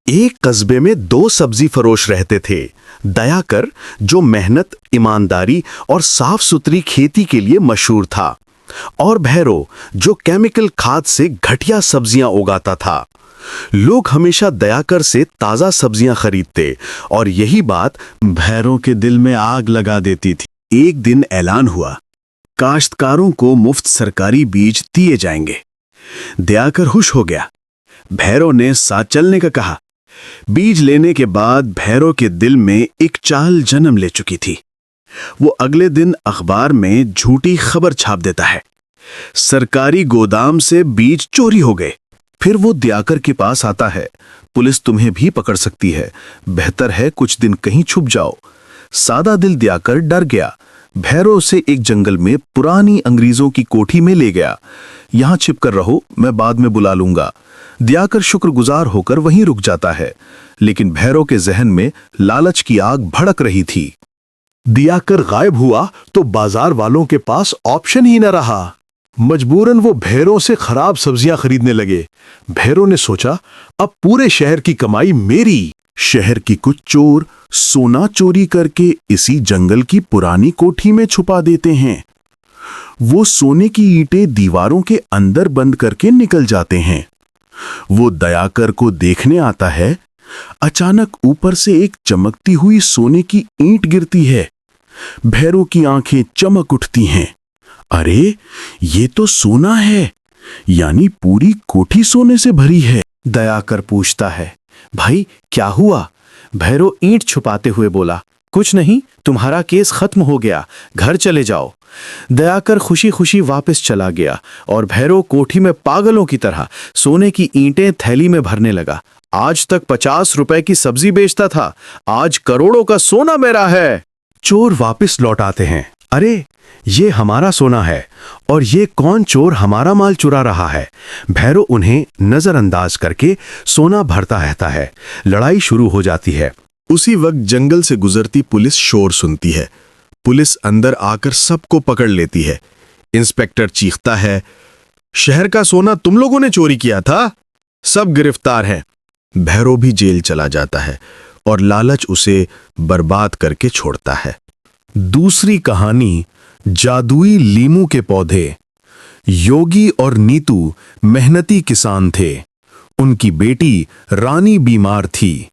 एक कस्बे में दो सब्जी फरोश रहते थे। दयाकर, जो मेहनत, ईमानदारी और साफ सुथरी खेती के लिए मशहूर था, और भैरो, जो केमिकल खाद से घटिया सब्जियां उगाता था। लोग हमेशा दयाकर से ताजा सब्जियां खरीदते और यही बात भैरों के दिल में आग लगा देती थी। एक दिन ऐलान हुआ, काश्तकारों को मुफ्त सरकारी बीज दिए जाएंगे। दयाकर खुश हो गया। भैरों ने साथ चलने का कहा। बीज लेने के बाद भैरों के दिल में एक चाल जन्म ले चुकी थी। वो अगले दिन अखबार में झूठी खबर छाप देता है, सरकारी गोदाम से बीज चोरी हो गए। फिर वो दयाकर के पास आता है, पुलिस तुम्हें भी पकड़ सकती है, बेहतर है कुछ दिन कहीं छुप जाओ। सादा दिल दयाकर डर गया। भैरों से एक जंगल में पुरानी अंग्रेजों की कोठी में ले गया। यहां छिपकर रहो, मैं बाद में बुला लूंगा। दयाकर शुक्रगुजार होकर वहीं रुक जाता है, लेकिन भैरों के जहन में लालच की आग भड़क रही थी। दयाकर गायब हुआ तो बाजार वालों के पास ऑप्शन ही न रहा। मजबूरन वो भैरों से खराब सब्जियां खरीदने लगे। भैरों ने सोचा, अब पूरे शहर की कमाई मेरी। शहर की कुछ चोर सोना चोरी करके इसी जंगल की पुरानी कोठी में छुपा देते हैं। वो सोने की ईंटें दीवारों के अंदर बंद करके निकल जाते हैं। वो दयाकर को देखने आता है। अचानक ऊपर से एक चमकती हुई सोने की ईंट गिरती है। भैरों की आंखें चमक उठती हैं। अरे, ये तो सोना है, यानी पूरी कोठी सोने से भरी है। दयाकर पूछता है, भाई क्या हुआ? भैरो ईंट छुपाते हुए बोला, कुछ नहीं, तुम्हारा केस खत्म हो गया, घर चले जाओ। दयाकर खुशी खुशी वापस चला गया और भैरो कोठी में पागलों की तरह सोने की ईंटें थैली में भरने लगा। आज तक 50 रुपए की सब्जी बेचता था, आज करोड़ों का सोना मेरा है। चोर वापस लौट आते हैं। अरे, ये हमारा सोना है और ये कौन चोर हमारा माल चुरा रहा है? भैरो उन्हें नजरअंदाज करके सोना भरता रहता है। लड़ाई शुरू हो जाती है। उसी वक्त जंगल से गुजरती पुलिस शोर सुनती है। पुलिस अंदर आकर सबको पकड़ लेती है। इंस्पेक्टर चीखता है, शहर का सोना तुम लोगों ने चोरी किया था, सब गिरफ्तार हैं। भैरो भी जेल चला जाता है और लालच उसे बर्बाद करके छोड़ता है। दूसरी कहानी, जादुई लीमू के पौधे। योगी और नीतू मेहनती किसान थे। उनकी बेटी रानी बीमार थी।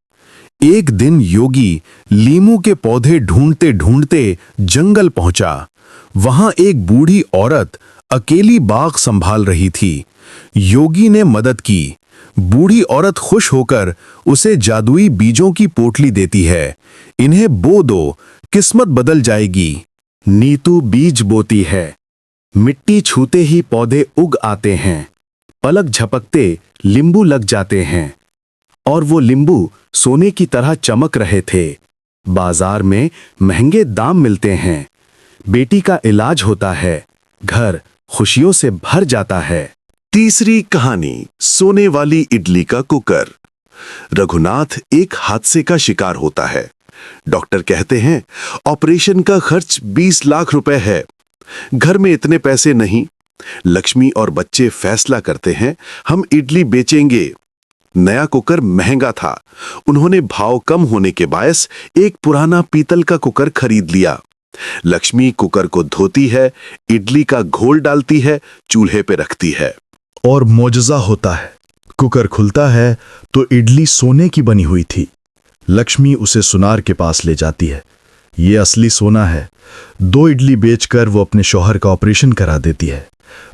एक दिन योगी लीमू के पौधे ढूंढते ढूंढते जंगल पहुंचा। वहां एक बूढ़ी औरत अकेली बाग संभाल रही थी। योगी ने मदद की। बूढ़ी औरत खुश होकर उसे जादुई बीजों की पोटली देती है। इन्हें बो दो, किस्मत बदल जाएगी। नीतू बीज बोती है। मिट्टी छूते ही पौधे उग आते हैं। पलक झपकते लींबू लग जाते हैं और वो लींबू सोने की तरह चमक रहे थे। बाजार में महंगे दाम मिलते हैं। बेटी का इलाज होता है। घर खुशियों से भर जाता है। तीसरी कहानी, सोने वाली इडली का कुकर। रघुनाथ एक हादसे का शिकार होता है। डॉक्टर कहते हैं, ऑपरेशन का खर्च 20 लाख रुपए है। घर में इतने पैसे नहीं। लक्ष्मी और बच्चे फैसला करते हैं, हम इडली बेचेंगे। नया कुकर महंगा था। उन्होंने भाव कम होने के बायस एक पुराना पीतल का कुकर खरीद लिया। लक्ष्मी कुकर को धोती है, इडली का घोल डालती है, चूल्हे पे रखती है और मौजज़ा होता है। कुकर खुलता है तो इडली सोने की बनी हुई थी। लक्ष्मी उसे सुनार के पास ले जाती है। ये असली सोना है। 2 इडली बेचकर वो अपने शौहर का ऑपरेशन करा देती है।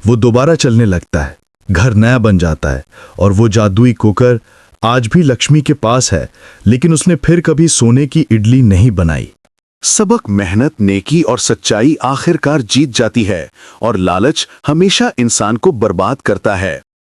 वो दोबारा चलने लगता है। घर नया बन जाता है और वो जादुई कुकर आज भी लक्ष्मी के पास है, लेकिन उसने फिर कभी सोने की इडली नहीं बनाई। सबक, मेहनत, नेकी और सच्चाई आखिरकार जीत जाती है और लालच हमेशा इंसान को बर्बाद करता है।